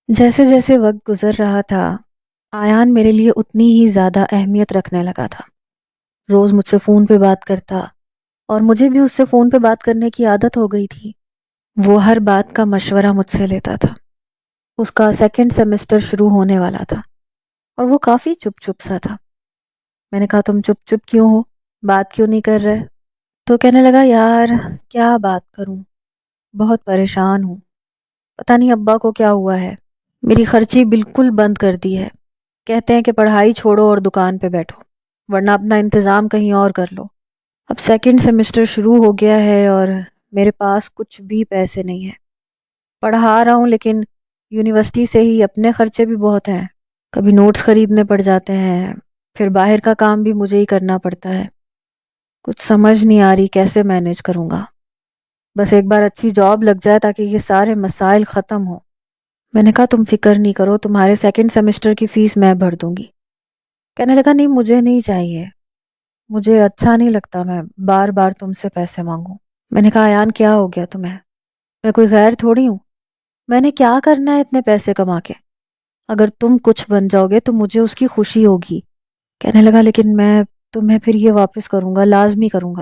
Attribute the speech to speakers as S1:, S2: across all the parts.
S1: جیسے جیسے وقت گزر رہا تھا، آیان میرے لیے اتنی ہی زیادہ اہمیت رکھنے لگا تھا۔ روز مجھ سے فون پہ بات کرتا اور مجھے بھی اس سے فون پہ بات کرنے کی عادت ہو گئی تھی۔ وہ ہر بات کا مشورہ مجھ سے لیتا تھا۔ اس کا سیکنڈ سیمسٹر شروع ہونے والا تھا اور وہ کافی چپ چپ سا تھا۔ میں نے کہا تم چپ چپ کیوں ہو؟ بات کیوں نہیں کر رہے؟ تو کہنے لگا یار کیا بات کروں، بہت پریشان ہوں، پتہ نہیں ابا کو کیا ہوا ہے، میری خرچی بالکل بند کر دی ہے، کہتے ہیں کہ پڑھائی چھوڑو اور دکان پہ بیٹھو ورنہ اپنا انتظام کہیں اور کر لو۔ اب سیکنڈ سیمسٹر شروع ہو گیا ہے اور میرے پاس کچھ بھی پیسے نہیں ہیں۔ پڑھا رہا ہوں لیکن یونیورسٹی سے ہی اپنے خرچے بھی بہت ہیں، کبھی نوٹس خریدنے پڑ جاتے ہیں، پھر باہر کا کام بھی مجھے ہی کرنا پڑتا ہے۔ کچھ سمجھ نہیں آ رہی کیسے مینیج کروں گا، بس ایک بار اچھی جاب لگ جائے تاکہ یہ سارے مسائل ختم ہوں۔ میں نے کہا تم فکر نہیں کرو، تمہارے سیکنڈ سیمسٹر کی فیس میں بھر دوں گی۔ کہنے لگا نہیں مجھے نہیں چاہیے، مجھے اچھا نہیں لگتا میں بار بار تم سے پیسے مانگوں۔ میں نے کہا ایان کیا ہو گیا تمہیں؟ میں کوئی غیر تھوڑی ہوں، میں نے کیا کرنا ہے اتنے پیسے کما کے؟ اگر تم کچھ بن جاؤ گے تو مجھے اس کی خوشی ہوگی۔ کہنے لگا لیکن میں تمہیں پھر یہ واپس کروں گا، لازمی کروں گا۔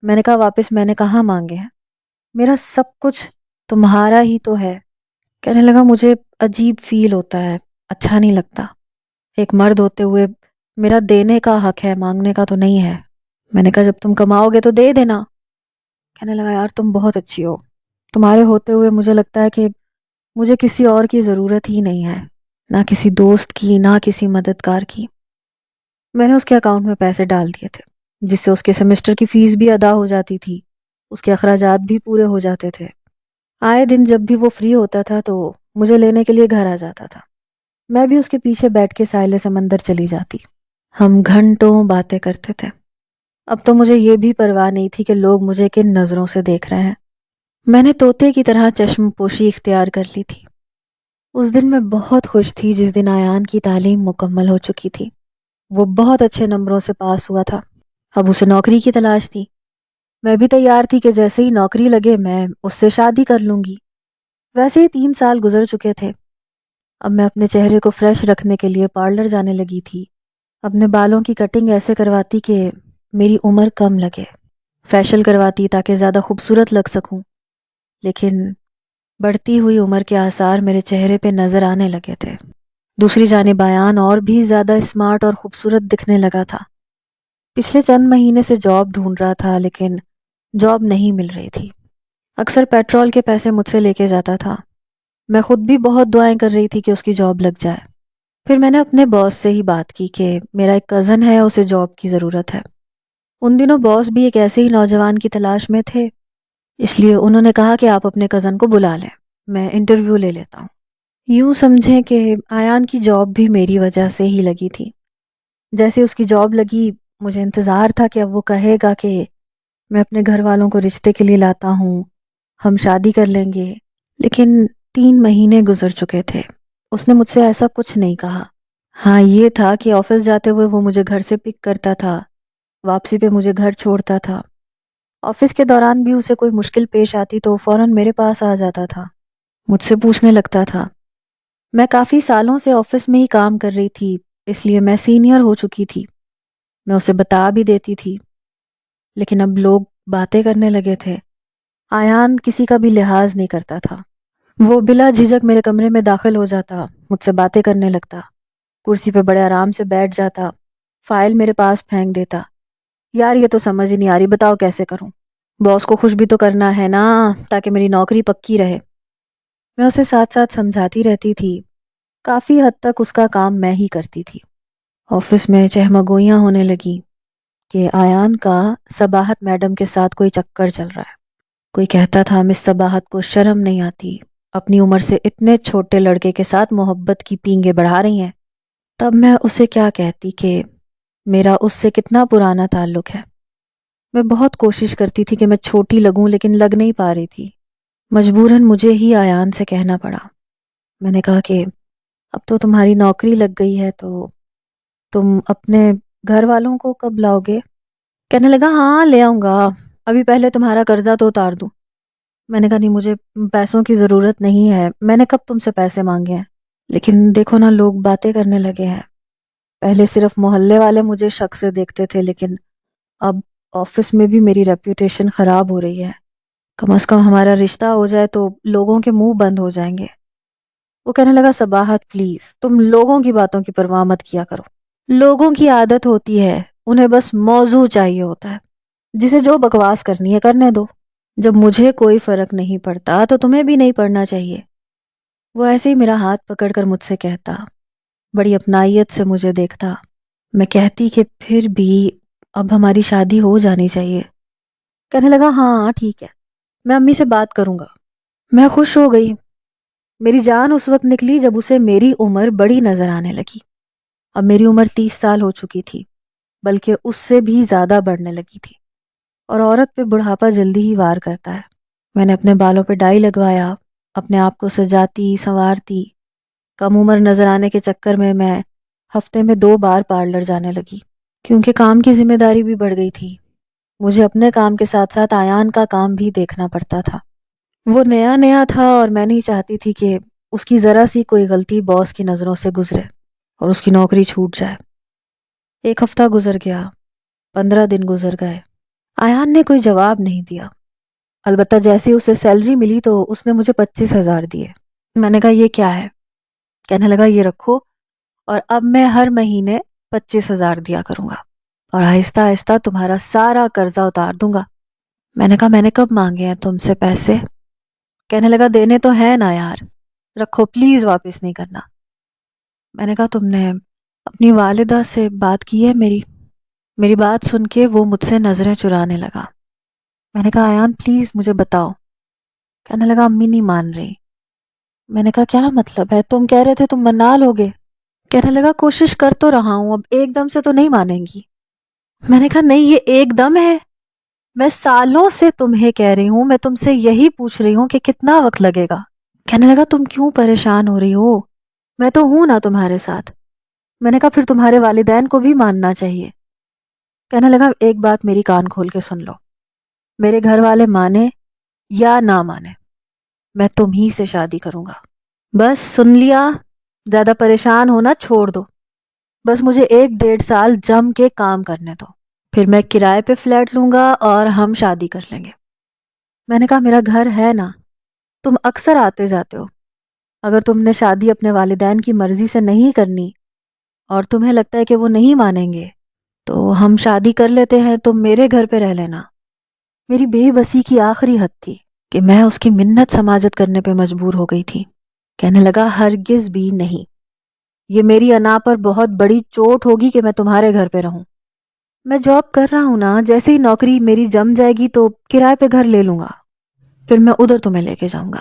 S1: میں نے کہا واپس میں نے کہاں مانگے ہیں، میرا سب کچھ تمہارا ہی تو ہے۔ کہنے لگا مجھے عجیب فیل ہوتا ہے، اچھا نہیں لگتا، ایک مرد ہوتے ہوئے میرا دینے کا حق ہے، مانگنے کا تو نہیں ہے۔ میں نے کہا جب تم کماؤ گے تو دے دینا۔ کہنے لگا یار تم بہت اچھی ہو، تمہارے ہوتے ہوئے مجھے لگتا ہے کہ مجھے کسی اور کی ضرورت ہی نہیں ہے، نہ کسی دوست کی نہ کسی مددگار کی۔ میں نے اس کے اکاؤنٹ میں پیسے ڈال دیے تھے جس سے اس کے سیمسٹر کی فیس بھی ادا ہو جاتی تھی، اس کے اخراجات بھی پورے ہو جاتے تھے۔ آئے دن جب بھی وہ فری ہوتا تھا تو مجھے لینے کے لیے گھر آ جاتا تھا، میں بھی اس کے پیچھے بیٹھ کے ساحل سمندر چلی جاتی، ہم گھنٹوں باتیں کرتے تھے۔ اب تو مجھے یہ بھی پرواہ نہیں تھی کہ لوگ مجھے کن نظروں سے دیکھ رہے ہیں، میں نے طوطے کی طرح چشم پوشی اختیار کر لی تھی۔ اس دن میں بہت خوش تھی جس دن آیان کی تعلیم مکمل ہو چکی تھی، وہ بہت اچھے نمبروں سے پاس ہوا تھا، اب اسے نوکری کی تلاش تھی۔ میں بھی تیار تھی کہ جیسے ہی نوکری لگے میں اس سے شادی کر لوں گی۔ ویسے ہی 3 سال گزر چکے تھے، اب میں اپنے چہرے کو فریش رکھنے کے لیے پارلر جانے لگی تھی، اپنے بالوں کی کٹنگ ایسے کرواتی کہ میری عمر کم لگے، فیشل کرواتی تاکہ زیادہ خوبصورت لگ سکوں، لیکن بڑھتی ہوئی عمر کے آثار میرے چہرے پہ نظر آنے لگے تھے۔ دوسری جانب آیان اور بھی زیادہ اسمارٹ اور خوبصورت دکھنے لگا تھا۔ پچھلے چند مہینے سے جاب ڈھونڈ رہا تھا لیکن جاب نہیں مل رہی تھی، اکثر پیٹرول کے پیسے مجھ سے لے کے جاتا تھا۔ میں خود بھی بہت دعائیں کر رہی تھی کہ اس کی جاب لگ جائے۔ پھر میں نے اپنے باس سے ہی بات کی کہ میرا ایک کزن ہے، اسے جاب کی ضرورت ہے۔ ان دنوں باس بھی ایک ایسے ہی نوجوان کی تلاش میں تھے، اس لیے انہوں نے کہا کہ آپ اپنے کزن کو بلا لیں، میں انٹرویو لے لیتا ہوں۔ یوں سمجھیں کہ آیان کی جاب بھی میری وجہ سے ہی لگی تھی۔ جیسے اس کی جاب لگی مجھے انتظار تھا کہ اب وہ کہے گا کہ میں اپنے گھر والوں کو رشتے کے لیے لاتا ہوں، ہم شادی کر لیں گے، لیکن 3 مہینے گزر چکے تھے، اس نے مجھ سے ایسا کچھ نہیں کہا۔ ہاں یہ تھا کہ آفس جاتے ہوئے وہ مجھے گھر سے پک کرتا تھا، واپسی پہ مجھے گھر چھوڑتا تھا۔ آفس کے دوران بھی اسے کوئی مشکل پیش آتی تو فوراً میرے پاس آ جاتا تھا، مجھ سے پوچھنے لگتا تھا۔ میں کافی سالوں سے آفس میں ہی کام کر رہی تھی، اس لیے میں سینئر ہو چکی تھی، میں اسے بتا بھی دیتی تھی، لیکن اب لوگ باتیں کرنے لگے تھے۔ آیان کسی کا بھی لحاظ نہیں کرتا تھا، وہ بلا جھجک میرے کمرے میں داخل ہو جاتا، مجھ سے باتیں کرنے لگتا، کرسی پہ بڑے آرام سے بیٹھ جاتا، فائل میرے پاس پھینک دیتا۔ یار یہ تو سمجھ ہی نہیں آ رہی، بتاؤ کیسے کروں؟ باس کو خوش بھی تو کرنا ہے نا تاکہ میری نوکری پکی رہے۔ میں اسے ساتھ ساتھ سمجھاتی رہتی تھی، کافی حد تک اس کا کام میں ہی کرتی تھی۔ آفس میں چہمگوئیاں ہونے لگی کہ آیان کا صباحت میڈم کے ساتھ کوئی چکر چل رہا ہے۔ کوئی کہتا تھا مس صباحت کو شرم نہیں آتی، اپنی عمر سے اتنے چھوٹے لڑکے کے ساتھ محبت کی پینگیں بڑھا رہی ہیں۔ تب میں اسے کیا کہتی کہ میرا اس سے کتنا پرانا تعلق ہے۔ میں بہت کوشش کرتی تھی کہ میں چھوٹی لگوں لیکن لگ نہیں پا رہی تھی، مجبوراً مجھے ہی آیان سے کہنا پڑا۔ میں نے کہا کہ اب تو تمہاری نوکری لگ گئی ہے تو تم اپنے گھر والوں کو کب لاؤ گے؟ کہنے لگا ہاں لے آؤں گا، ابھی پہلے تمہارا قرضہ تو اتار دوں۔ میں نے کہا نہیں، مجھے پیسوں کی ضرورت نہیں ہے، میں نے کب تم سے پیسے مانگے ہیں؟ لیکن دیکھو نا، لوگ باتیں کرنے لگے ہیں۔ پہلے صرف محلے والے مجھے شک سے دیکھتے تھے، لیکن اب آفس میں بھی میری ریپیوٹیشن خراب ہو رہی ہے۔ کم از کم ہمارا رشتہ ہو جائے تو لوگوں کے منہ بند ہو جائیں گے۔ وہ کہنے لگا صباحت پلیز، تم لوگوں کی باتوں کی پرواہ مت کیا کرو۔ لوگوں کی عادت ہوتی ہے، انہیں بس موضوع چاہیے ہوتا ہے، جسے جو بکواس کرنی ہے کرنے دو۔ جب مجھے کوئی فرق نہیں پڑتا تو تمہیں بھی نہیں پڑنا چاہیے۔ وہ ایسے ہی میرا ہاتھ پکڑ کر مجھ سے کہتا، بڑی اپنائیت سے مجھے دیکھتا۔ میں کہتی کہ پھر بھی اب ہماری شادی ہو جانی چاہیے۔ کہنے لگا ہاں ٹھیک ہے، میں امی سے بات کروں گا۔ میں خوش ہو گئی۔ میری جان اس وقت نکلی جب اسے میری عمر بڑی نظر آنے لگی۔ اب میری عمر 30 سال ہو چکی تھی، بلکہ اس سے بھی زیادہ بڑھنے لگی تھی، اور عورت پہ بڑھاپا جلدی ہی وار کرتا ہے۔ میں نے اپنے بالوں پہ ڈائی لگوایا، اپنے آپ کو سجاتی سنوارتی۔ کم عمر نظر آنے کے چکر میں ہفتے میں 2 بار پارلر جانے لگی، کیونکہ کام کی ذمہ داری بھی بڑھ گئی تھی۔ مجھے اپنے کام کے ساتھ ساتھ آیان کا کام بھی دیکھنا پڑتا تھا۔ وہ نیا نیا تھا اور میں نہیں چاہتی تھی کہ اس کی ذرا سی کوئی غلطی باس کی نظروں سے گزرے اور اس کی نوکری چھوٹ جائے۔ 1 ہفتہ گزر گیا، 15 دن گزر گئے۔ آیان نے کوئی جواب نہیں دیا۔ البتہ جیسے اسے سیلری ملی تو اس نے مجھے 25,000 دیے۔ میں نے کہا یہ کیا ہے؟ کہنے لگا یہ رکھو، اور اب میں ہر مہینے 25,000 دیا کروں گا، اور آہستہ آہستہ تمہارا سارا قرضہ اتار دوں گا۔ میں نے کہا میں نے کب مانگے ہیں تم سے پیسے؟ کہنے لگا دینے تو ہے نا یار، رکھو پلیز، واپس نہیں کرنا۔ میں نے کہا تم نے اپنی والدہ سے بات کی ہے میری بات سن کے وہ مجھ سے نظریں چرانے لگا۔ میں نے کہا آیان پلیز مجھے بتاؤ۔ کہنے لگا امی نہیں مان رہی۔ میں نے کہا کیا مطلب ہے؟ تم کہہ رہے تھے تم منا لوگے۔ کہنے لگا کوشش کر تو رہا ہوں، اب ایک دم سے تو نہیں مانیں گی۔ میں نے کہا نہیں، یہ ایک دم ہے، میں سالوں سے تمہیں کہہ رہی ہوں، میں تم سے یہی پوچھ رہی ہوں کہ کتنا وقت لگے گا۔ کہنے لگا تم کیوں پریشان ہو رہی ہو، میں تو ہوں نا تمہارے ساتھ۔ میں نے کہا پھر تمہارے والدین کو بھی ماننا چاہیے۔ کہنے لگا ایک بات میری کان کھول کے سن لو، میرے گھر والے مانے یا نہ مانے، میں تم ہی سے شادی کروں گا۔ بس سن لیا، زیادہ پریشان ہونا چھوڑ دو، بس مجھے 1 ڈیڑھ سال جم کے کام کرنے دو، پھر میں کرائے پہ فلیٹ لوں گا اور ہم شادی کر لیں گے۔ میں نے کہا میرا گھر ہے نا، تم اکثر آتے جاتے ہو، اگر تم نے شادی اپنے والدین کی مرضی سے نہیں کرنی اور تمہیں لگتا ہے کہ وہ نہیں مانیں گے تو ہم شادی کر لیتے ہیں، تم میرے گھر پہ رہ لینا۔ میری بے بسی کی آخری حد تھی کہ میں اس کی منت سماجت کرنے پہ مجبور ہو گئی تھی۔ کہنے لگا ہرگز بھی نہیں، یہ میری انا پر بہت بڑی چوٹ ہوگی کہ میں تمہارے گھر پہ رہوں۔ میں جاب کر رہا ہوں نا، جیسے ہی نوکری میری جم جائے گی تو کرائے پہ گھر لے لوں گا، پھر میں ادھر تمہیں لے کے جاؤں گا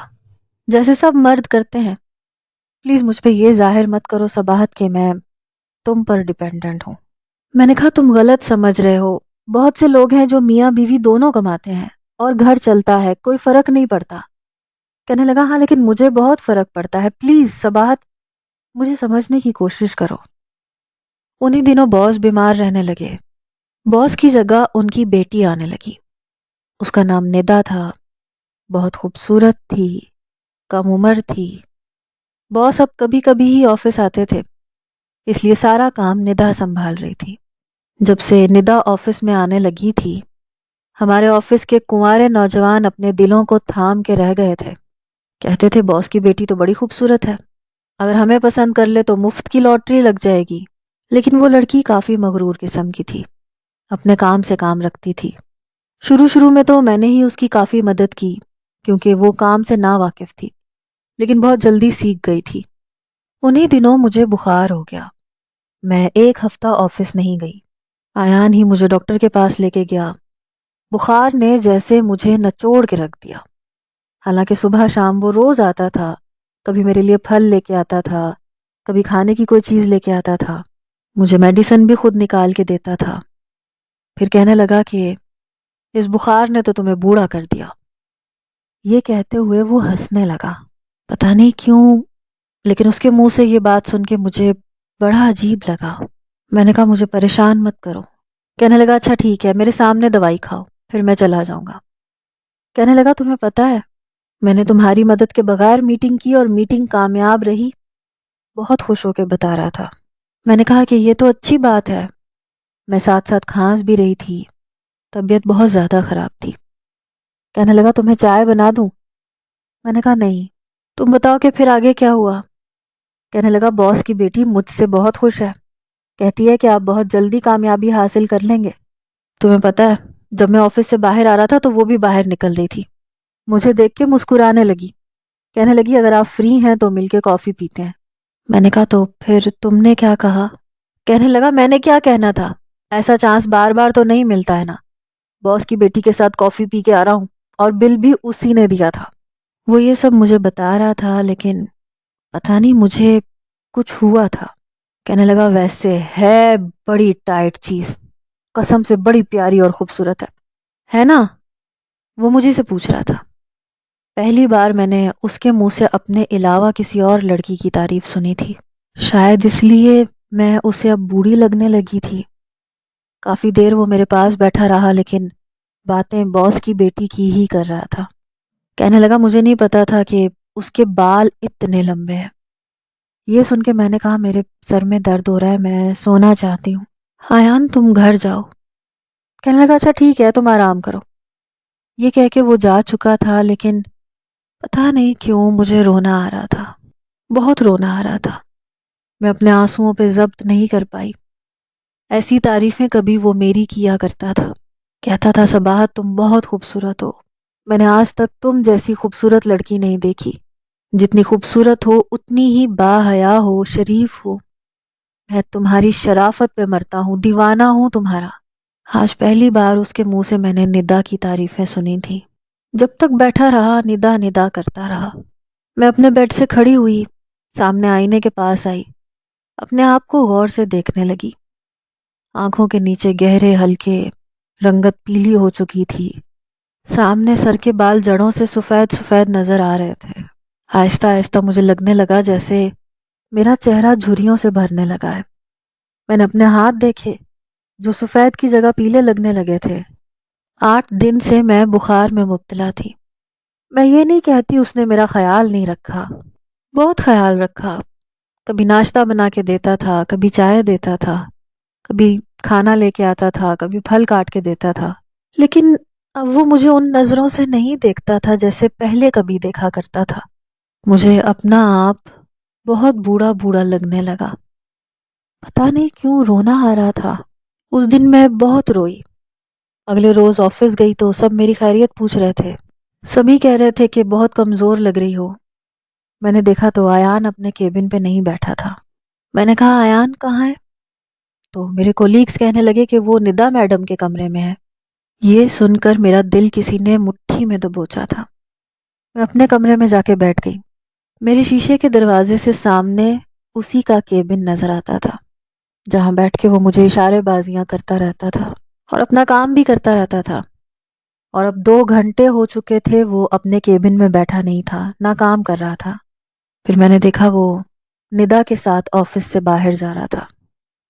S1: جیسے سب مرد کرتے ہیں۔ پلیز مجھ پہ یہ ظاہر مت کرو صباحت کہ میں تم پر ڈیپینڈنٹ ہوں۔ میں نے کہا تم غلط سمجھ رہے ہو، بہت سے لوگ ہیں جو میاں بیوی دونوں کماتے ہیں اور گھر چلتا ہے، کوئی فرق نہیں پڑتا۔ کہنے لگا ہاں لیکن مجھے بہت فرق پڑتا ہے، پلیز صباحت مجھے سمجھنے کی کوشش کرو۔ انہی دنوں باس بیمار رہنے لگے۔ باس کی جگہ ان کی بیٹی آنے لگی۔ اس کا نام ندا تھا، بہت خوبصورت تھی، کم عمر تھی۔ باس اب کبھی کبھی ہی آفس آتے تھے، اس لیے سارا کام ندا سنبھال رہی تھی۔ جب سے ندا آفس میں آنے لگی تھی، ہمارے آفس کے کنوارے نوجوان اپنے دلوں کو تھام کے رہ گئے تھے۔ کہتے تھے باس کی بیٹی تو بڑی خوبصورت ہے، اگر ہمیں پسند کر لے تو مفت کی لاٹری لگ جائے گی۔ لیکن وہ لڑکی کافی مغرور قسم کی تھی، اپنے کام سے کام رکھتی تھی۔ شروع میں تو میں نے ہی اس کی کافی مدد کی کیونکہ وہ کام سے نا واقف تھی، لیکن بہت جلدی سیکھ گئی تھی۔ انہی دنوں مجھے بخار ہو گیا، میں 1 ہفتہ آفس نہیں گئی۔ آیان ہی مجھے ڈاکٹر کے پاس لے کے گیا۔ بخار نے جیسے مجھے نچوڑ کے رکھ دیا۔ حالانکہ صبح شام وہ روز آتا تھا، کبھی میرے لیے پھل لے کے آتا تھا، کبھی کھانے کی کوئی چیز لے کے آتا تھا، مجھے میڈیسن بھی خود نکال کے دیتا تھا۔ پھر کہنے لگا کہ اس بخار نے تو تمہیں بوڑھا کر دیا۔ یہ کہتے ہوئے وہ ہنسنے لگا، پتہ نہیں کیوں، لیکن اس کے منہ سے یہ بات سن کے مجھے بڑا عجیب لگا۔ میں نے کہا مجھے پریشان مت کرو۔ کہنے لگا اچھا ٹھیک ہے، میرے سامنے دوائی کھاؤ، پھر میں چلا جاؤں گا۔ کہنے لگا تمہیں پتہ ہے میں نے تمہاری مدد کے بغیر میٹنگ کی اور میٹنگ کامیاب رہی، بہت خوش ہو کے بتا رہا تھا۔ میں نے کہا کہ یہ تو اچھی بات ہے۔ میں ساتھ ساتھ کھانس بھی رہی تھی، طبیعت بہت زیادہ خراب تھی۔ کہنے لگا تمہیں چائے بنا دوں؟ میں نے کہا نہیں، تم بتاؤ کہ پھر آگے کیا ہوا؟ کہنے لگا باس کی بیٹی مجھ سے بہت خوش ہے، کہتی ہے کہ آپ بہت جلدی کامیابی حاصل کر لیں گے۔ تمہیں پتہ ہے جب میں آفس سے باہر آ رہا تھا تو وہ بھی باہر نکل رہی تھی، مجھے دیکھ کے مسکرانے لگی، کہنے لگی اگر آپ فری ہیں تو مل کے کافی پیتے ہیں۔ میں نے کہا تو پھر تم نے کیا کہا؟ کہنے لگا میں نے کیا کہنا تھا، ایسا چانس بار بار تو نہیں ملتا ہے نا، باس کی بیٹی کے ساتھ کافی پی کے آ رہا ہوں، اور بل بھی اسی نے دیا تھا۔ وہ یہ سب مجھے بتا رہا تھا لیکن پتہ نہیں مجھے کچھ ہوا تھا۔ کہنے لگا ویسے ہے بڑی ٹائٹ چیز، قسم سے بڑی پیاری اور خوبصورت ہے نا؟ وہ مجھے سے پوچھ رہا تھا۔ پہلی بار میں نے اس کے منہ سے اپنے علاوہ کسی اور لڑکی کی تعریف سنی تھی، شاید اس لیے میں اسے اب بوڑھی لگنے لگی تھی۔ کافی دیر وہ میرے پاس بیٹھا رہا لیکن باتیں باس کی بیٹی کی ہی کر رہا تھا۔ کہنے لگا مجھے نہیں پتا تھا کہ اس کے بال اتنے لمبے ہیں۔ یہ سن کے میں نے کہا میرے سر میں درد ہو رہا ہے، میں سونا چاہتی ہوں، ایان تم گھر جاؤ۔ کہنے لگا اچھا ٹھیک ہے تم آرام کرو۔ یہ کہہ کے وہ جا چکا تھا لیکن پتہ نہیں کیوں مجھے رونا آ رہا تھا، بہت رونا آ رہا تھا۔ میں اپنے آنسوؤں پہ ضبط نہیں کر پائی۔ ایسی تعریفیں کبھی وہ میری کیا کرتا تھا، کہتا تھا صباحت تم بہت خوبصورت ہو، میں نے آج تک تم جیسی خوبصورت لڑکی نہیں دیکھی، جتنی خوبصورت ہو اتنی ہی با حیا ہو، شریف ہو، میں تمہاری شرافت پہ مرتا ہوں، دیوانہ ہوں تمہارا۔ آج پہلی بار اس کے منہ سے میں نے ندا کی تعریفیں سنی تھی۔ جب تک بیٹھا رہا ندا ندا کرتا رہا۔ میں اپنے بیڈ سے کھڑی ہوئی، سامنے آئینے کے پاس آئی، اپنے آپ کو غور سے دیکھنے لگی۔ آنکھوں کے نیچے گہرے ہلکے رنگت پیلی ہو چکی تھی، سامنے سر کے بال جڑوں سے سفید سفید نظر آ رہے تھے۔ آہستہ آہستہ مجھے لگنے لگا جیسے میرا چہرہ جھریوں سے بھرنے لگا ہے۔ میں نے اپنے ہاتھ دیکھے جو سفید کی جگہ پیلے لگنے لگے تھے۔ 8 دن سے میں بخار میں مبتلا تھی۔ میں یہ نہیں کہتی اس نے میرا خیال نہیں رکھا، بہت خیال رکھا، کبھی ناشتہ بنا کے دیتا تھا، کبھی چائے دیتا تھا، کبھی کھانا لے کے آتا تھا، کبھی پھل کاٹ کے دیتا تھا، لیکن اب وہ مجھے ان نظروں سے نہیں دیکھتا تھا جیسے پہلے کبھی دیکھا کرتا تھا۔ مجھے اپنا آپ بہت بوڑھا بوڑھا لگنے لگا، پتہ نہیں کیوں رونا آ رہا تھا۔ اس دن میں بہت روئی۔ اگلے روز آفس گئی تو سب میری خیریت پوچھ رہے تھے، سبھی کہہ رہے تھے کہ بہت کمزور لگ رہی ہو۔ میں نے دیکھا تو ایان اپنے کیبن پہ نہیں بیٹھا تھا۔ میں نے کہا ایان کہاں ہے؟ تو میرے کولیگز کہنے لگے کہ وہ ندا میڈم کے کمرے میں ہے۔ یہ سن کر میرا دل کسی نے مٹھی میں دبوچا تھا۔ میں اپنے کمرے میں جا کے بیٹھ گئی۔ میرے شیشے کے دروازے سے سامنے اسی کا کیبن نظر آتا تھا، جہاں بیٹھ کے وہ مجھے اشارے بازیاں کرتا رہتا تھا اور اپنا کام بھی کرتا رہتا تھا۔ اور اب 2 گھنٹے ہو چکے تھے وہ اپنے کیبن میں بیٹھا نہیں تھا، نہ کام کر رہا تھا۔ پھر میں نے دیکھا وہ ندا کے ساتھ آفس سے باہر جا رہا تھا۔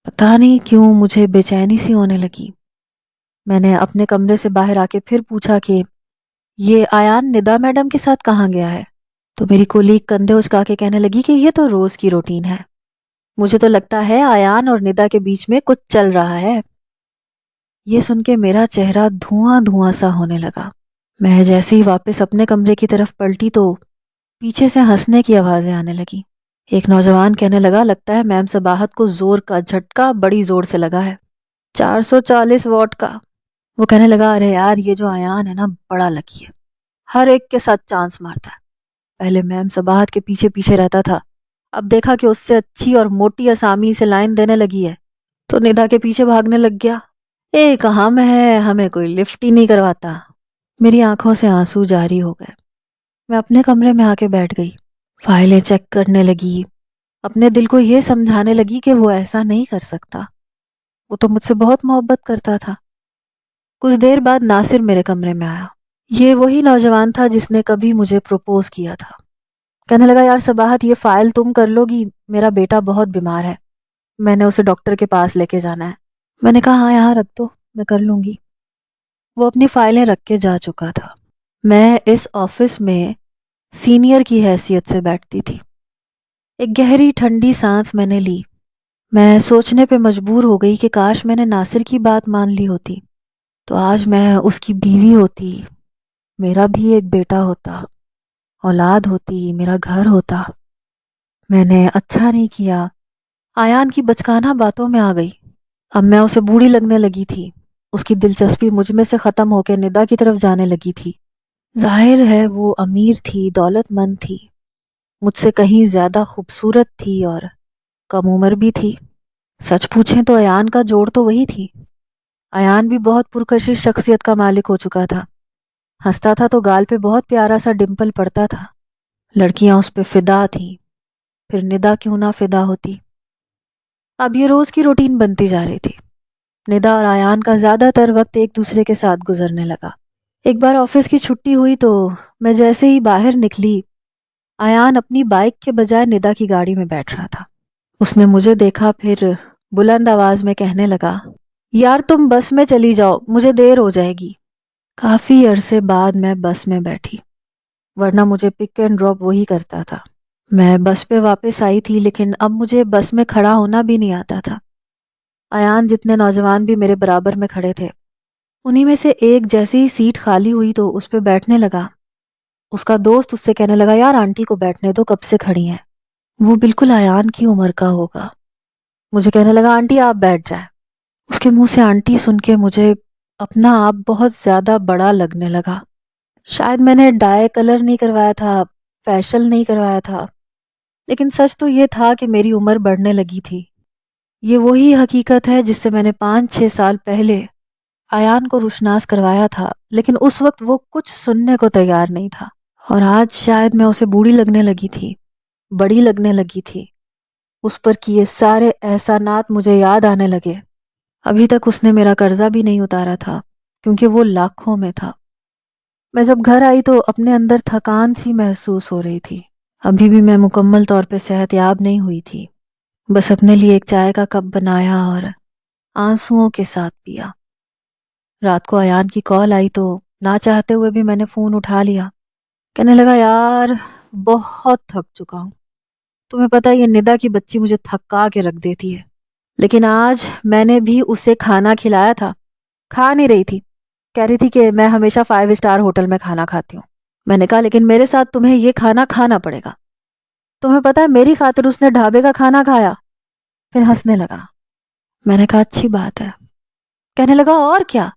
S1: پتہ نہیں کیوں مجھے بے چینی سی ہونے لگی۔ میں نے اپنے کمرے سے باہر آ کے پھر پوچھا کہ یہ ایان ندا میڈم کے ساتھ کہاں گیا ہے؟ تو میری کولیگ کندھے اچکا کے کہنے لگی کہ یہ تو روز کی روٹین ہے، مجھے تو لگتا ہے ایان اور ندا کے بیچ میں کچھ چل رہا ہے۔ یہ سن کے میرا چہرہ دھواں دھواں سا ہونے لگا۔ میں جیسے ہی واپس اپنے کمرے کی طرف پلٹی تو پیچھے سے ہنسنے کی آوازیں آنے لگی۔ ایک نوجوان کہنے لگا لگتا ہے میم صباحت کو زور کا جھٹکا بڑی زور سے لگا ہے، 440 واٹ کا۔ وہ کہنے لگا ارے یار یہ جو ایان ہے نا بڑا لکی ہے، ہر ایک کے ساتھ چانس مارتا ہے۔ پہلے میم صباحت کے پیچھے پیچھے رہتا تھا، اب دیکھا کہ اس سے اچھی اور موٹی اسامی سے لائن دینے لگی ہے تو ندا کے پیچھے بھاگنے لگ گیا۔ ایک ہم ہے، ہمیں کوئی لفٹ ہی نہیں کرواتا۔ میری آنکھوں سے آنسو جاری ہو گئے۔ میں اپنے کمرے میں آ کے بیٹھ گئی، فائلیں چیک کرنے لگی، اپنے دل کو یہ سمجھانے لگی کہ وہ ایسا نہیں کر سکتا، وہ تو مجھ سے بہت محبت کرتا تھا۔ کچھ دیر بعد ناصر میرے کمرے میں آیا۔ یہ وہی نوجوان تھا جس نے کبھی مجھے پروپوز کیا تھا۔ کہنے لگا یار صباحت یہ فائل تم کر لو گی، میرا بیٹا بہت بیمار ہے، میں نے اسے ڈاکٹر کے پاس لے کے جانا ہے۔ میں نے کہا ہاں یہاں رکھ دو، میں کر لوں گی۔ وہ اپنی فائلیں رکھ کے جا چکا تھا۔ میں اس آفس میں سینئر کی حیثیت سے بیٹھتی تھی۔ ایک گہری ٹھنڈی سانس میں نے لی۔ میں سوچنے پہ مجبور ہو گئی کہ کاش میں نے ناصر کی بات مان لی ہوتی تو آج میں اس کی بیوی ہوتی، میرا بھی ایک بیٹا ہوتا، اولاد ہوتی، میرا گھر ہوتا۔ میں نے اچھا نہیں کیا۔ آیان کی بچکانہ باتوں میں آ گئی۔ اب میں اسے بوڑھی لگنے لگی تھی۔ اس کی دلچسپی مجھ میں سے ختم ہو کے ندا کی طرف جانے لگی تھی۔ ظاہر ہے وہ امیر تھی، دولت مند تھی، مجھ سے کہیں زیادہ خوبصورت تھی اور کم عمر بھی تھی۔ سچ پوچھیں تو ایان کا جوڑ تو وہی تھی۔ ایان بھی بہت پرکشش شخصیت کا مالک ہو چکا تھا۔ ہنستا تھا تو گال پہ بہت پیارا سا ڈمپل پڑتا تھا۔ لڑکیاں اس پہ فدا تھیں، پھر ندا کیوں نہ فدا ہوتی۔ اب یہ روز کی روٹین بنتی جا رہی تھی۔ ندا اور ایان کا زیادہ تر وقت ایک دوسرے کے ساتھ گزرنے لگا۔ ایک بار آفس کی چھٹی ہوئی تو میں جیسے ہی باہر نکلی، ایان اپنی بائک کے بجائے ندا کی گاڑی میں بیٹھ رہا تھا۔ اس نے مجھے دیکھا، پھر بلند آواز میں کہنے لگا، یار تم بس میں چلی جاؤ، مجھے دیر ہو جائے گی۔ کافی عرصے بعد میں بس میں بیٹھی، ورنہ مجھے پک اینڈ ڈراپ وہی کرتا تھا۔ میں بس پہ واپس آئی تھی، لیکن اب مجھے بس میں کھڑا ہونا بھی نہیں آتا تھا۔ ایان جتنے نوجوان بھی میرے برابر میں کھڑے تھے، انہی میں سے ایک جیسی ہی سیٹ خالی ہوئی تو اس پہ بیٹھنے لگا۔ اس کا دوست اس سے کہنے لگا، یار آنٹی کو بیٹھنے دو، کب سے کھڑی ہیں۔ وہ بالکل ایان کی عمر کا ہوگا۔ مجھے کہنے لگا، آنٹی آپ بیٹھ جائیں۔ اس کے منہ سے آنٹی سن کے مجھے اپنا آپ بہت زیادہ بڑا لگنے لگا۔ شاید میں نے ڈائی کلر نہیں کروایا تھا، فیشل نہیں کروایا تھا، لیکن سچ تو یہ تھا کہ میری عمر بڑھنے لگی تھی۔ یہ وہی حقیقت ہے جس سے میں نے 5-6 سال پہلے ایان کو روشناس کروایا تھا، لیکن اس وقت وہ کچھ سننے کو تیار نہیں تھا، اور آج شاید میں اسے بوڑھی لگنے لگی تھی، بڑی لگنے لگی تھی۔ اس پر کیے سارے احسانات مجھے یاد آنے لگے۔ ابھی تک اس نے میرا قرضہ بھی نہیں اتارا تھا، کیونکہ وہ لاکھوں میں تھا۔ میں جب گھر آئی تو اپنے اندر تھکان سی محسوس ہو رہی تھی۔ ابھی بھی میں مکمل طور پہ صحت یاب نہیں ہوئی تھی۔ بس اپنے لیے ایک چائے کا کپ بنایا اور آنسوؤں کے ساتھ پیا۔ رات کو ایان کی کال آئی تو نہ چاہتے ہوئے بھی میں نے فون اٹھا لیا۔ کہنے لگا، یار بہت تھک چکا ہوں، تمہیں پتہ یہ ندا کی بچی مجھے تھکا کے رکھ دیتی ہے، لیکن آج میں نے بھی اسے کھانا کھلایا تھا، کھا نہیں رہی تھی، کہہ رہی تھی کہ میں ہمیشہ 5 اسٹار ہوٹل میں کھانا کھاتی ہوں۔ میں نے کہا لیکن میرے ساتھ تمہیں یہ کھانا کھانا پڑے گا، تمہیں پتہ ہے میری خاطر اس نے ڈھابے کا کھانا کھایا۔ پھر ہنسنے لگا۔ میں نے کہا اچھی بات ہے۔ کہنے لگا اور کیا،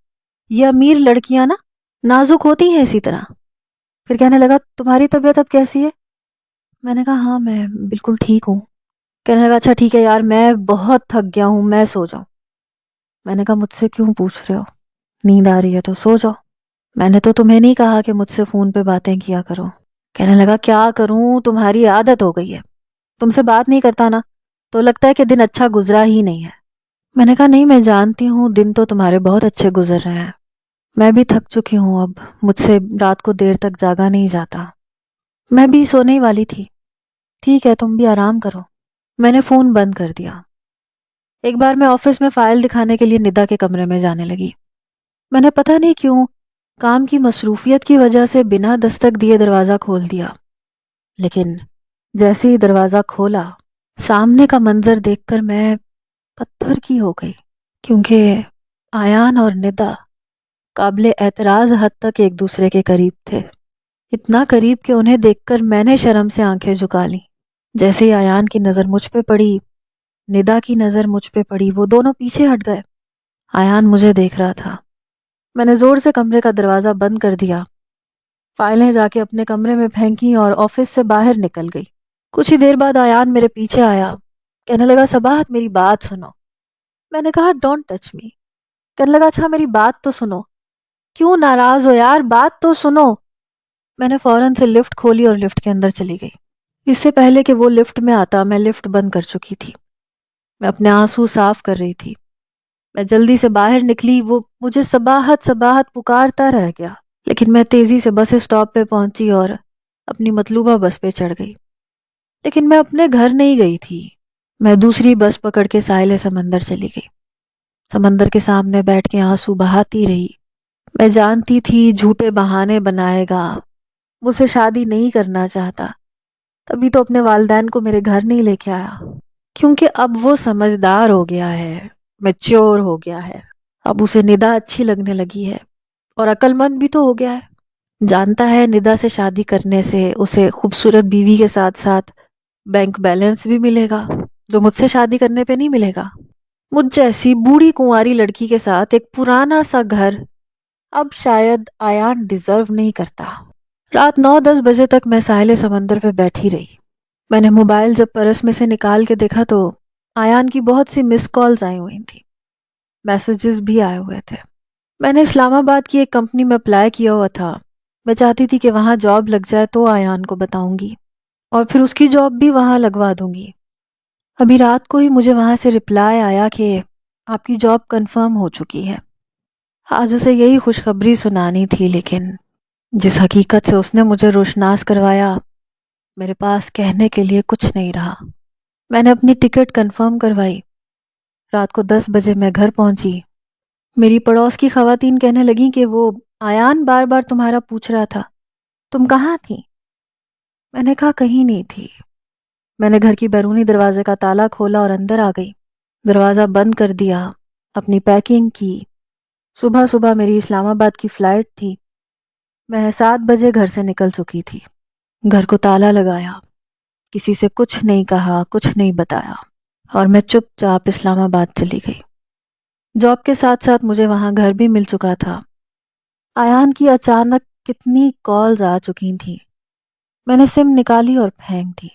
S1: یہ امیر لڑکیاں نا نازک ہوتی ہیں اسی طرح۔ پھر کہنے لگا تمہاری طبیعت اب کیسی ہے؟ میں نے کہا ہاں میں بالکل ٹھیک ہوں۔ کہنے لگا اچھا ٹھیک ہے یار، میں بہت تھک گیا ہوں، میں سو جاؤں۔ میں نے کہا مجھ سے کیوں پوچھ رہے ہو، نیند آ رہی ہے تو سو جاؤ، میں نے تو تمہیں نہیں کہا کہ مجھ سے فون پہ باتیں کیا کرو۔ کہنے لگا کیا کروں، تمہاری عادت ہو گئی ہے، تم سے بات نہیں کرتا نا تو لگتا ہے کہ دن اچھا گزرا ہی نہیں ہے۔ میں نے کہا نہیں، میں جانتی ہوں دن تو تمہارے بہت اچھے گزر رہے ہیں، میں بھی تھک چکی ہوں، اب مجھ سے رات کو دیر تک جاگا نہیں جاتا۔ میں بھی سونے ہی والی تھی۔ ٹھیک ہے تم بھی آرام کرو۔ میں نے فون بند کر دیا۔ ایک بار میں آفس میں فائل دکھانے کے لیے ندا کے کمرے میں جانے لگی۔ میں نے پتہ نہیں کیوں کام کی مصروفیت کی وجہ سے بنا دستک دیے دروازہ کھول دیا، لیکن جیسے ہی دروازہ کھولا سامنے کا منظر دیکھ کر میں پتھر کی ہو گئی، کیونکہ ایان اور ندا قابل اعتراض حد تک ایک دوسرے کے قریب تھے، اتنا قریب کہ انہیں دیکھ کر میں نے شرم سے آنکھیں جھکا لیں۔ جیسے ہی ایان کی نظر مجھ پہ پڑی، ندا کی نظر مجھ پہ پڑی، وہ دونوں پیچھے ہٹ گئے۔ ایان مجھے دیکھ رہا تھا۔ میں نے زور سے کمرے کا دروازہ بند کر دیا، فائلیں جا کے اپنے کمرے میں پھینکی اور آفس سے باہر نکل گئی۔ کچھ ہی دیر بعد ایان میرے پیچھے آیا، کہنے لگا صباحت میری بات سنو۔ میں نے کہا ڈونٹ ٹچ می۔ کہنے لگا اچھا میری بات تو سنو۔ کیوں ناراض ہو یار، بات تو سنو۔ میں نے فوراً سے لفٹ کھولی اور لفٹ کے اندر چلی گئی۔ اس سے پہلے کہ وہ لفٹ میں آتا میں لفٹ بند کر چکی تھی۔ میں اپنے آنسو صاف کر رہی تھی۔ میں جلدی سے باہر نکلی، وہ مجھے صباحت صباحت پکارتا رہ گیا، لیکن میں تیزی سے بس اسٹاپ پہ پہنچی اور اپنی مطلوبہ بس پہ چڑھ گئی۔ لیکن میں اپنے گھر نہیں گئی تھی، میں دوسری بس پکڑ کے ساحل سمندر چلی گئی۔ سمندر کے سامنے بیٹھ کے آنسو بہاتی رہی۔ میں جانتی تھی جھوٹے بہانے بنائے گا، مجھ سے شادی نہیں کرنا چاہتا، تبھی تو اپنے والدین کو میرے گھر نہیں لے کے آیا، کیونکہ اب وہ سمجھدار ہو گیا ہے، میچور ہو گیا ہے، اب اسے ندا اچھی لگنے لگی ہے اور عقل مند بھی تو ہو گیا ہے۔ جانتا ہے ندا سے شادی کرنے سے اسے خوبصورت بیوی کے ساتھ ساتھ بینک بیلنس بھی ملے گا، جو مجھ سے شادی کرنے پہ نہیں ملے گا۔ مجھ جیسی بوڑھی کنواری لڑکی کے ساتھ ایک پرانا سا گھر اب شاید آیان ڈیزرو نہیں کرتا۔ رات 9-10 بجے تک میں ساحل سمندر پہ بیٹھی رہی۔ میں نے موبائل جب پرس میں سے نکال کے دیکھا تو آیان کی بہت سی مس کالز آئی ہوئی تھی، میسیجز بھی آئے ہوئے تھے۔ میں نے اسلام آباد کی ایک کمپنی میں اپلائی کیا ہوا تھا، میں چاہتی تھی کہ وہاں جاب لگ جائے تو آیان کو بتاؤں گی اور پھر اس کی جاب بھی وہاں لگوا دوں گی۔ ابھی رات کو ہی مجھے وہاں سے رپلائی آیا کہ آپ کی جاب کنفرم ہو چکی ہے۔ آج اسے یہی خوشخبری سنانی تھی، لیکن جس حقیقت سے اس نے مجھے روشناس کروایا، میرے پاس کہنے کے لیے کچھ نہیں رہا۔ میں نے اپنی ٹکٹ کنفرم کروائی، رات کو 10 بجے میں گھر پہنچی۔ میری پڑوس کی خواتین کہنے لگیں کہ وہ آیان بار بار تمہارا پوچھ رہا تھا، تم کہاں تھی؟ میں نے کہا کہیں نہیں تھی۔ میں نے گھر کی بیرونی دروازے کا تالا کھولا اور اندر آ گئی، دروازہ بند کر دیا، اپنی پیکنگ کی۔ صبح صبح میری اسلام آباد کی فلائٹ تھی، میں 7 بجے گھر سے نکل چکی تھی۔ گھر کو تالا لگایا، کسی سے کچھ نہیں کہا، کچھ نہیں بتایا، اور میں چپ چاپ اسلام آباد چلی گئی۔ جاب کے ساتھ ساتھ مجھے وہاں گھر بھی مل چکا تھا۔ آیان کی اچانک کتنی کالز آ چکی تھیں، میں نے سم نکالی اور پھینک دی۔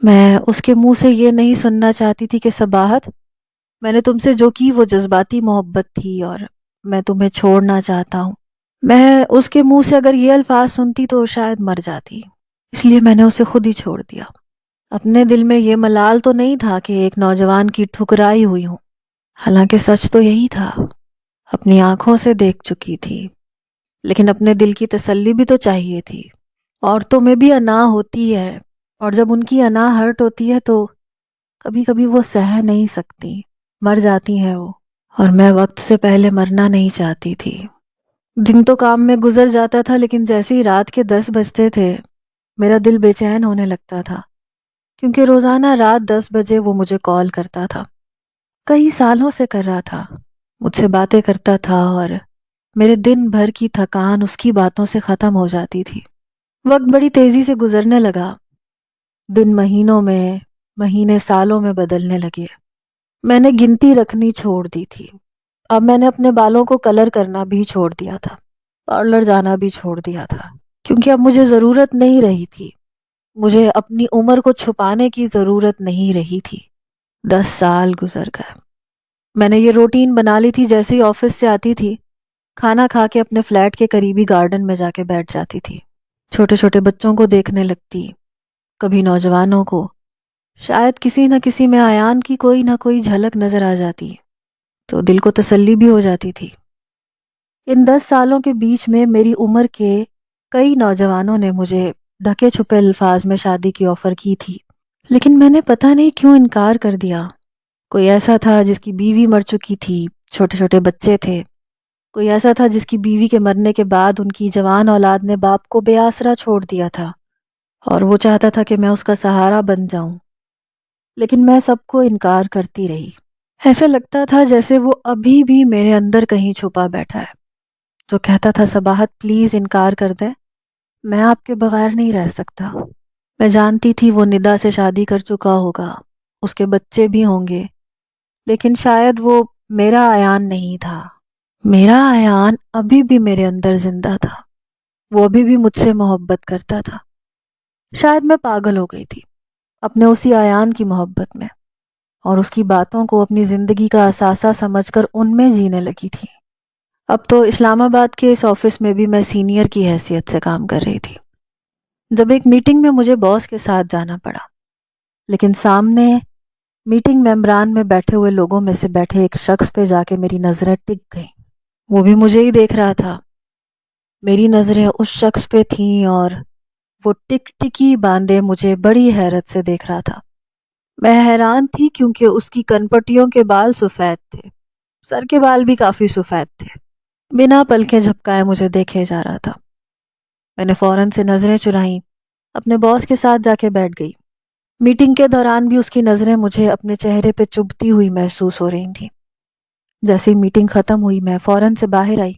S1: میں اس کے منہ سے یہ نہیں سننا چاہتی تھی کہ صباحت، میں نے تم سے جو کی وہ جذباتی محبت تھی اور میں تمہیں چھوڑنا چاہتا ہوں۔ میں اس کے منہ سے اگر یہ الفاظ سنتی تو شاید مر جاتی، اس لیے میں نے اسے خود ہی چھوڑ دیا۔ اپنے دل میں یہ ملال تو نہیں تھا کہ ایک نوجوان کی ٹھکرائی ہوئی ہوں، حالانکہ سچ تو یہی تھا، اپنی آنکھوں سے دیکھ چکی تھی، لیکن اپنے دل کی تسلی بھی تو چاہیے تھی۔ عورتوں میں بھی انا ہوتی ہے، اور جب ان کی انا ہرٹ ہوتی ہے تو کبھی کبھی وہ سہ نہیں سکتی، مر جاتی ہیں وہ، اور میں وقت سے پہلے مرنا نہیں چاہتی تھی۔ دن تو کام میں گزر جاتا تھا، لیکن جیسے ہی رات کے 10 بجتے تھے میرا دل بے چین ہونے لگتا تھا، کیونکہ روزانہ رات 10 بجے وہ مجھے کال کرتا تھا، کئی سالوں سے کر رہا تھا، مجھ سے باتیں کرتا تھا اور میرے دن بھر کی تھکان اس کی باتوں سے ختم ہو جاتی تھی۔ وقت بڑی تیزی سے گزرنے لگا، دن مہینوں میں، مہینے سالوں میں بدلنے لگے۔ میں نے گنتی رکھنی چھوڑ دی تھی، اب میں نے اپنے بالوں کو کلر کرنا بھی چھوڑ دیا تھا، پارلر جانا بھی چھوڑ دیا تھا، کیونکہ اب مجھے ضرورت نہیں رہی تھی، مجھے اپنی عمر کو چھپانے کی ضرورت نہیں رہی تھی۔ 10 سال گزر گئے۔ میں نے یہ روٹین بنا لی تھی، جیسے ہی آفس سے آتی تھی کھانا کھا کے اپنے فلیٹ کے قریبی گارڈن میں جا کے بیٹھ جاتی تھی، چھوٹے چھوٹے بچوں کو دیکھنے لگتی، کبھی نوجوانوں کو، شاید کسی نہ کسی میں آیان کی کوئی نہ کوئی جھلک نظر آ جاتی تو دل کو تسلی بھی ہو جاتی تھی۔ ان 10 سالوں کے بیچ میں میری عمر کے کئی نوجوانوں نے مجھے ڈھکے چھپے الفاظ میں شادی کی آفر کی تھی، لیکن میں نے پتہ نہیں کیوں انکار کر دیا۔ کوئی ایسا تھا جس کی بیوی مر چکی تھی، چھوٹے چھوٹے بچے تھے، کوئی ایسا تھا جس کی بیوی کے مرنے کے بعد ان کی جوان اولاد نے باپ کو بے آسرا چھوڑ دیا تھا اور وہ چاہتا تھا کہ میں اس کا سہارا بن جاؤں، لیکن میں سب کو انکار کرتی رہی۔ ایسا لگتا تھا جیسے وہ ابھی بھی میرے اندر کہیں چھپا بیٹھا ہے، جو کہتا تھا صباحت پلیز انکار کر دے، میں آپ کے بغیر نہیں رہ سکتا۔ میں جانتی تھی وہ ندا سے شادی کر چکا ہوگا، اس کے بچے بھی ہوں گے، لیکن شاید وہ میرا آیان نہیں تھا۔ میرا آیان ابھی بھی میرے اندر زندہ تھا، وہ ابھی بھی مجھ سے محبت کرتا تھا۔ شاید میں پاگل ہو گئی تھی اپنے اسی آیان کی محبت میں، اور اس کی باتوں کو اپنی زندگی کا اثاثہ سمجھ کر ان میں جینے لگی تھی۔ اب تو اسلام آباد کے اس آفس میں بھی میں سینئر کی حیثیت سے کام کر رہی تھی۔ جب ایک میٹنگ میں مجھے باس کے ساتھ جانا پڑا، لیکن سامنے میٹنگ ممبران میں بیٹھے ہوئے لوگوں میں سے بیٹھے ایک شخص پہ جا کے میری نظریں ٹک گئیں۔ وہ بھی مجھے ہی دیکھ رہا تھا، میری نظریں اس شخص پہ تھیں اور وہ ٹک ٹکی باندھے مجھے بڑی حیرت سے دیکھ رہا تھا۔ میں حیران تھی کیونکہ اس کی کنپٹیوں کے بال سفید تھے، سر کے بال بھی کافی سفید تھے، بنا پلکیں جھپکائے مجھے دیکھے جا رہا تھا۔ میں نے فوراً سے نظریں چرائیں، اپنے باس کے ساتھ جا کے بیٹھ گئی۔ میٹنگ کے دوران بھی اس کی نظریں مجھے اپنے چہرے پہ چبھتی ہوئی محسوس ہو رہی تھیں۔ جیسے ہی میٹنگ ختم ہوئی میں فوراً سے باہر آئی،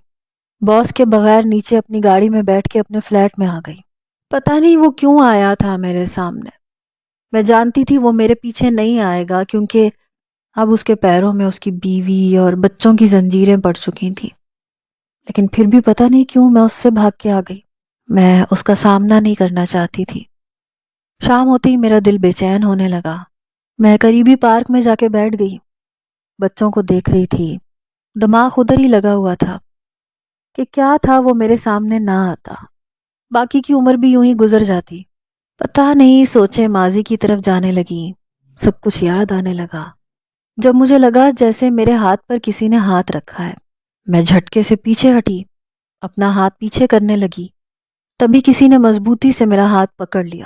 S1: باس کے بغیر نیچے اپنی گاڑی میں بیٹھ کے اپنے فلیٹ میں آ گئی۔ پتہ نہیں وہ کیوں آیا تھا میرے سامنے۔ میں جانتی تھی وہ میرے پیچھے نہیں آئے گا، کیونکہ اب اس کے پیروں میں اس کی بیوی اور بچوں کی زنجیریں پڑ چکی تھیں، لیکن پھر بھی پتہ نہیں کیوں میں اس سے بھاگ کے آ گئی۔ میں اس کا سامنا نہیں کرنا چاہتی تھی۔ شام ہوتے ہی میرا دل بے چین ہونے لگا۔ میں قریبی پارک میں جا کے بیٹھ گئی، بچوں کو دیکھ رہی تھی۔ دماغ ادھر ہی لگا ہوا تھا کہ کیا تھا وہ میرے سامنے نہ آتا، باقی کی عمر بھی یوں ہی گزر جاتی۔ پتہ نہیں سوچے ماضی کی طرف جانے لگی، سب کچھ یاد آنے لگا۔ جب مجھے لگا جیسے میرے ہاتھ پر کسی نے ہاتھ رکھا ہے، میں جھٹکے سے پیچھے ہٹی، اپنا ہاتھ پیچھے کرنے لگی، تبھی کسی نے مضبوطی سے میرا ہاتھ پکڑ لیا۔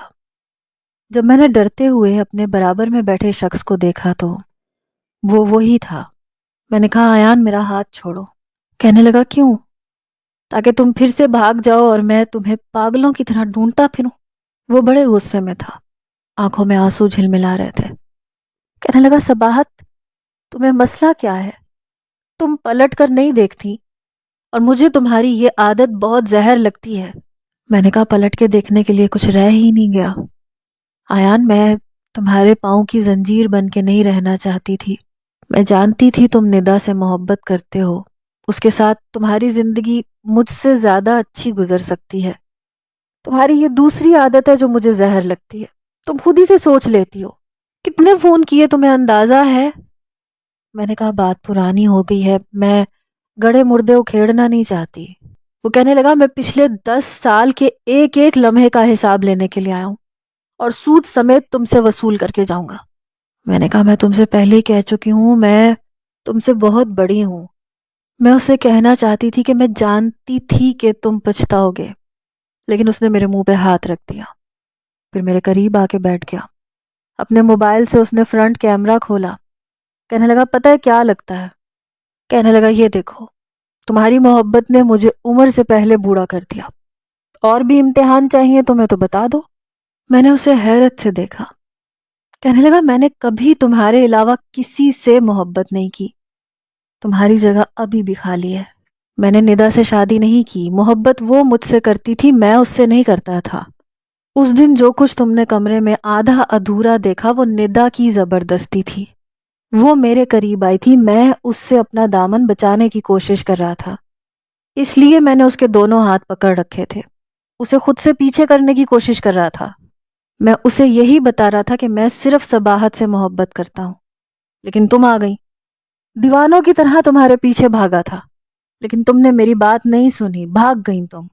S1: جب میں نے ڈرتے ہوئے اپنے برابر میں بیٹھے شخص کو دیکھا تو وہ وہی تھا۔ میں نے کہا، ایان میرا ہاتھ چھوڑو۔ کہنے لگا، کیوں؟ تاکہ تم پھر سے بھاگ جاؤ اور میں تمہیں پاگلوں کی طرح ڈھونڈتا پھروں۔ وہ بڑے غصے میں تھا، آنکھوں میں آنسو جھلملا رہے تھے۔ کہنے لگا، صباحت تمہیں مسئلہ کیا ہے؟ تم پلٹ کر نہیں دیکھتی، اور مجھے تمہاری یہ عادت بہت زہر لگتی ہے۔ میں نے کہا، پلٹ کے دیکھنے کے لیے کچھ رہ ہی نہیں گیا۔ ایان میں تمہارے پاؤں کی زنجیر بن کے نہیں رہنا چاہتی تھی۔ میں جانتی تھی تم ندا سے محبت کرتے ہو، اس کے ساتھ تمہاری زندگی مجھ سے زیادہ اچھی گزر سکتی ہے۔ تمہاری یہ دوسری عادت ہے جو مجھے زہر لگتی ہے۔ تم خود ہی سے سوچ لیتی ہو۔ کتنے فون کیے تمہیں اندازہ ہے؟ میں نے کہا، بات پرانی ہو گئی ہے، میں گڑے مردے اکھیڑنا نہیں چاہتی۔ وہ کہنے لگا، میں پچھلے 10 سال کے ایک ایک لمحے کا حساب لینے کے لیے آیا ہوں، اور سود سمیت تم سے وصول کر کے جاؤں گا۔ میں نے کہا، میں تم سے پہلے ہی کہہ چکی ہوں، میں تم سے بہت بڑی ہوں۔ میں اسے کہنا چاہتی تھی کہ میں جانتی تھی کہ تم پچھتاؤ گے، لیکن اس نے میرے منہ پہ ہاتھ رکھ دیا، پھر میرے قریب آ کے بیٹھ گیا۔ اپنے موبائل سے اس نے فرنٹ کیمرہ کھولا۔ کہنے لگا، پتہ ہے کیا لگتا ہے؟ کہنے لگا، یہ دیکھو، تمہاری محبت نے مجھے عمر سے پہلے بوڑھا کر دیا۔ اور بھی امتحان چاہیے تمہیں تو بتا دو۔ میں نے اسے حیرت سے دیکھا۔ کہنے لگا، میں نے کبھی تمہارے علاوہ کسی سے محبت نہیں کی۔ تمہاری جگہ ابھی بھی خالی ہے۔ میں نے ندا سے شادی نہیں کی، محبت وہ مجھ سے کرتی تھی، میں اس سے نہیں کرتا تھا۔ اس دن جو کچھ تم نے کمرے میں آدھا ادھورا دیکھا وہ ندا کی زبردستی تھی۔ وہ میرے قریب آئی تھی، میں اس سے اپنا دامن بچانے کی کوشش کر رہا تھا، اس لیے میں نے اس کے دونوں ہاتھ پکڑ رکھے تھے، اسے خود سے پیچھے کرنے کی کوشش کر رہا تھا۔ میں اسے یہی بتا رہا تھا کہ میں صرف صباحت سے محبت کرتا ہوں، لیکن تم آ گئی، دیوانوں کی طرح تمہارے پیچھے بھاگا تھا، لیکن تم نے میری بات نہیں سنی، بھاگ گئی تم۔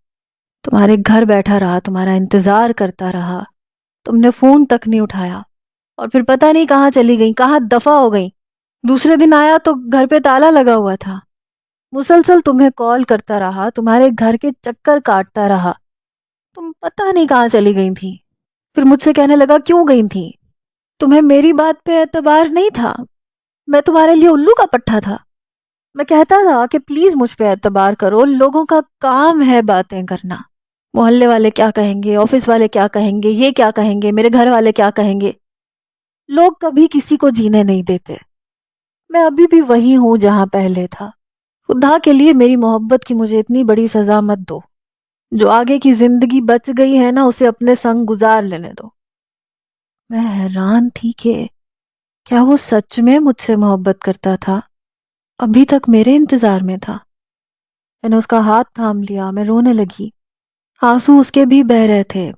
S1: تمہارے گھر بیٹھا رہا، تمہارا انتظار کرتا رہا، تم نے فون تک نہیں اٹھایا، اور پھر پتہ نہیں کہاں چلی گئی، کہاں دفع ہو گئی۔ دوسرے دن آیا تو گھر پہ تالا لگا ہوا تھا۔ مسلسل تمہیں کال کرتا رہا، تمہارے گھر کے چکر کاٹتا رہا، تم پتہ نہیں کہاں چلی گئی تھی۔ پھر مجھ سے کہنے لگا، کیوں گئی تھی؟ تمہیں میری بات پہ اعتبار نہیں تھا؟ میں تمہارے لیے الو کا پٹھا تھا؟ میں کہتا تھا کہ پلیز مجھ پہ اعتبار کرو، لوگوں کا کام ہے باتیں کرنا، محلے والے کیا کہیں گے، آفس والے کیا کہیں گے، یہ کیا کہیں گے، میرے گھر والے کیا کہیں گے۔ لوگ کبھی کسی کو جینے نہیں دیتے۔ میں ابھی بھی وہی ہوں جہاں پہلے تھا۔ خدا کے لیے میری محبت کی مجھے اتنی بڑی سزا مت دو۔ جو آگے کی زندگی بچ گئی ہے نا، اسے اپنے سنگ گزار لینے دو۔ میں حیران تھی کہ کیا وہ سچ میں مجھ سے محبت کرتا تھا؟ ابھی تک میرے انتظار میں تھا۔ میں نے اس کا ہاتھ تھام لیا، میں رونے لگی۔ آنسو اس کے بھی بہہ رہے تھے،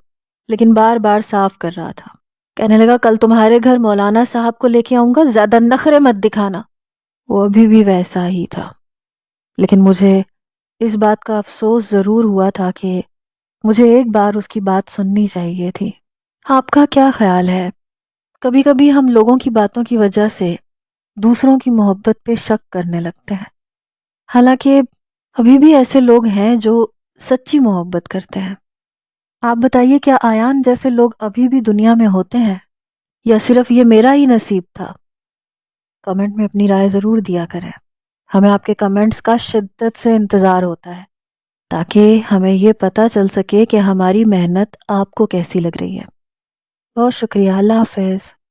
S1: لیکن بار بار صاف کر رہا تھا۔ کہنے لگا، کل تمہارے گھر مولانا صاحب کو لے کے آؤں گا، زیادہ نخرے مت دکھانا۔ وہ ابھی بھی ویسا ہی تھا، لیکن مجھے اس بات کا افسوس ضرور ہوا تھا کہ مجھے ایک بار اس کی بات سننی چاہیے تھی۔ آپ کا کیا خیال ہے؟ کبھی کبھی ہم لوگوں کی باتوں کی وجہ سے دوسروں کی محبت پہ شک کرنے لگتے ہیں، حالانکہ ابھی بھی ایسے لوگ ہیں جو سچی محبت کرتے ہیں۔ آپ بتائیے، کیا ایان جیسے لوگ ابھی بھی دنیا میں ہوتے ہیں، یا صرف یہ میرا ہی نصیب تھا؟ کمنٹ میں اپنی رائے ضرور دیا کریں، ہمیں آپ کے کمنٹس کا شدت سے انتظار ہوتا ہے۔ تاکہ ہمیں یہ پتہ چل سکے کہ ہماری محنت آپ کو کیسی لگ رہی ہے۔ بہت شکریہ، اللہ حافظ۔